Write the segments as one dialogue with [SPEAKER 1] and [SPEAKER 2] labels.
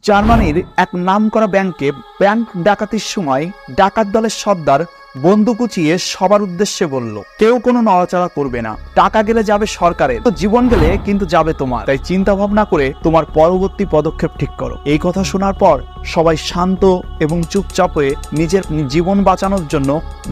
[SPEAKER 1] জার্মানির এক নামকরা ব্যাংকে ব্যাংক ডাকাতির সময় ডাকাত দলের সর্দার বন্দুক উঁচিয়ে সবার উদ্দেশ্যে বলল, কেউ কোনো নড়াচড়া করবে না, টাকা গেলে যাবে সরকারের, তো জীবন গেলে কিন্তু যাবে তোমার, তাই চিন্তা ভাবনা করে তোমার পরবর্তী পদক্ষেপ ঠিক করো। এই কথা শোনার পর সবাই শান্ত এবং চুপচাপ হয়ে নিজের জীবন বাঁচানোর জন্য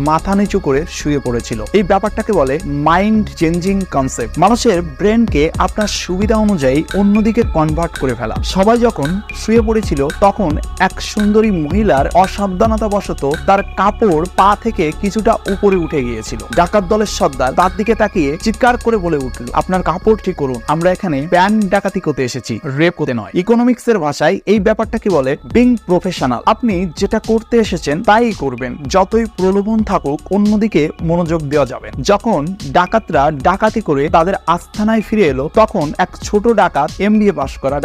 [SPEAKER 1] মাথা নিচু করে শুয়ে পড়েছিল। এই ব্যাপারটাকে বলে মাইন্ড চেঞ্জিং কনসেপ্ট। মানুষের ব্রেনকে আপনার সুবিধা অনুযায়ী অন্যদিকে কনভার্ট করে ফেলা। সবাই যখন শুয়ে পড়েছিল তখন এক সুন্দরী মহিলার অসাবধানতাবশত তার কাপড় পা থেকে কিছুটা উপরে উঠে গিয়েছিল। ডাকাত দলের সর্দার তার দিকে তাকিয়ে চিৎকার করে বলে উঠল, আপনার কাপড় ঠিক করুন, আমরা এখানে ব্যাংক ডাকাতি করতে এসেছি, রেপ করতে নয়। ইকোনমিক্স এর ভাষায় এই ব্যাপারটাকে বলে বিং প্রফেশনাল। আপনি যেটা করতে এসেছেন তাই করবেন, যতই প্রলোভন থাকুক অন্যদিকে মনোযোগ দেওয়া যাবে। যখন ডাকাতরা ডাকাতি করে তাদের আস্থানায় ফিরে এলো তখন এক ছোট ডাকাত, MBA পাস করা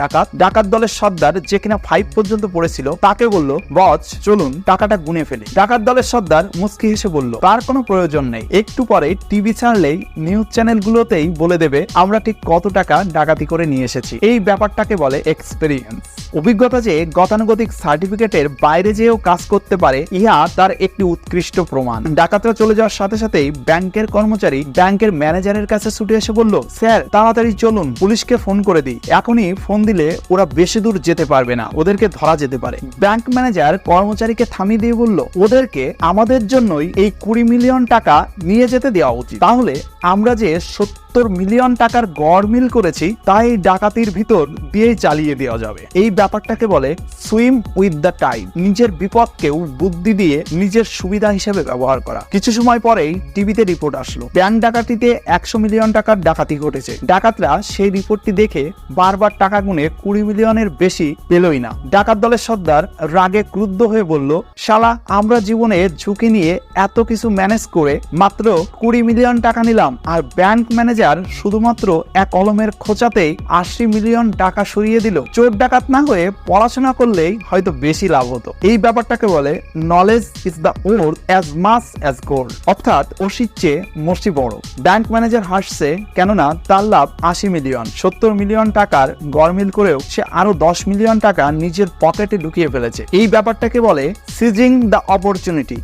[SPEAKER 1] ডাকাত দলের সর্দার যে কিনা 5 পর্যন্ত পড়েছিল তাকে বলল, বস চলুন টাকাটা গুনে ফেলি। ডাকাত দলের সর্দার মুস্কি হেসে বলল, তার কোনো প্রয়োজন নেই, একটু পরে টিভি ছাড়লেই নিউজ চ্যানেলগুলোতেই বলে দেবে আমরা ঠিক কত টাকা ডাকাতি করে নিয়ে এসেছি। এই ব্যাপারটাকে বলে এক্সপেরিয়েন্স, অভিজ্ঞতা। যে গতানুগতিক সার্টিফিকেটের বাইরে যেও কাজ করতে পারে, ইহা তার একটি উৎকৃষ্ট প্রমাণ। ডাকাতরা চলে যাওয়ার সাথে সাথেই ব্যাংকের কর্মচারী ব্যাংকের ম্যানেজারের কাছে ছুটে এসে বলল, স্যার তাড়াতাড়ি চলুন, পুলিশকে ফোন করে দিই, এখনই ফোন দিলে ওরা বেশি দূর যেতে পারবে না, ওদেরকে ধরা যেতে পারে। ব্যাংক ম্যানেজার কর্মচারীকে থামিয়ে দিয়ে বলল, ওদেরকে আমাদের জন্যই এই 20 মিলিয়ন টাকা নিয়ে যেতে দেওয়া উচিত, তাহলে আমরা যে 70 মিলিয়ন টাকার গড়মিল করেছি তাই ডাকাতির ভিতর দিয়ে চালিয়ে দেওয়া যাবে। এই ব্যাপারটাকে বলে সুইম উইথ দ্য টাইড, নিজের বিপদকেও বুদ্ধি দিয়ে নিজের সুবিধা হিসেবে ব্যবহার করা। কিছু সময় পরেই টিভিতে রিপোর্ট আসলো, ব্যাংক ডাকাতিতে 100 মিলিয়ন টাকার ডাকাতি ঘটেছে। ডাকাতরা সেই রিপোর্টটি দেখে বারবার টাকা গুনে 20 মিলিয়নের বেশি পেলই না। ডাকাত দলের সর্দার রাগে ক্রুদ্ধ হয়ে বলল, শালা আমরা জীবনে ঝুঁকি নিয়ে এত কিছু ম্যানেজ করে মাত্র 20 মিলিয়ন টাকা নিলাম, আর ব্যাংক ম্যানেজার শুধুমাত্র এক কলমের খোঁচাতেই 80 মিলিয়ন টাকা সরিয়ে দিল। চোর ডাকাত না হয়ে পড়াশোনা করলেই হয়তো বেশি লাভ হতো। এই ব্যাপারটাকে বলে knowledge is the worth as much as gold, অর্থাৎ ওসির চেয়ে মসি বড়। ব্যাংক ম্যানেজার হাসছে, কেননা তার লাভ 80 মিলিয়ন। 70 মিলিয়ন টাকার গড়মিল করেও সে আরো 10 মিলিয়ন টাকা নিজের পকেটে ঢুকিয়ে ফেলেছে। এই ব্যাপারটাকে বলে seizing the opportunity,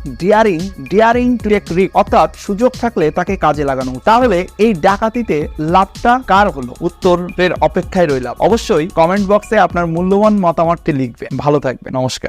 [SPEAKER 1] daring to take risk, অর্থাৎ সুযোগ থাকলে তাকে কাজে লাগানো। তাহলে এই ডাকাতিতে লাভটা কার হলো? উত্তরের অপেক্ষায় রইলাম। অবশ্যই কমেন্ট বক্সে আপনার মূল্যবান মতামতটি লিখবেন। ভালো থাকবেন, নমস্কার।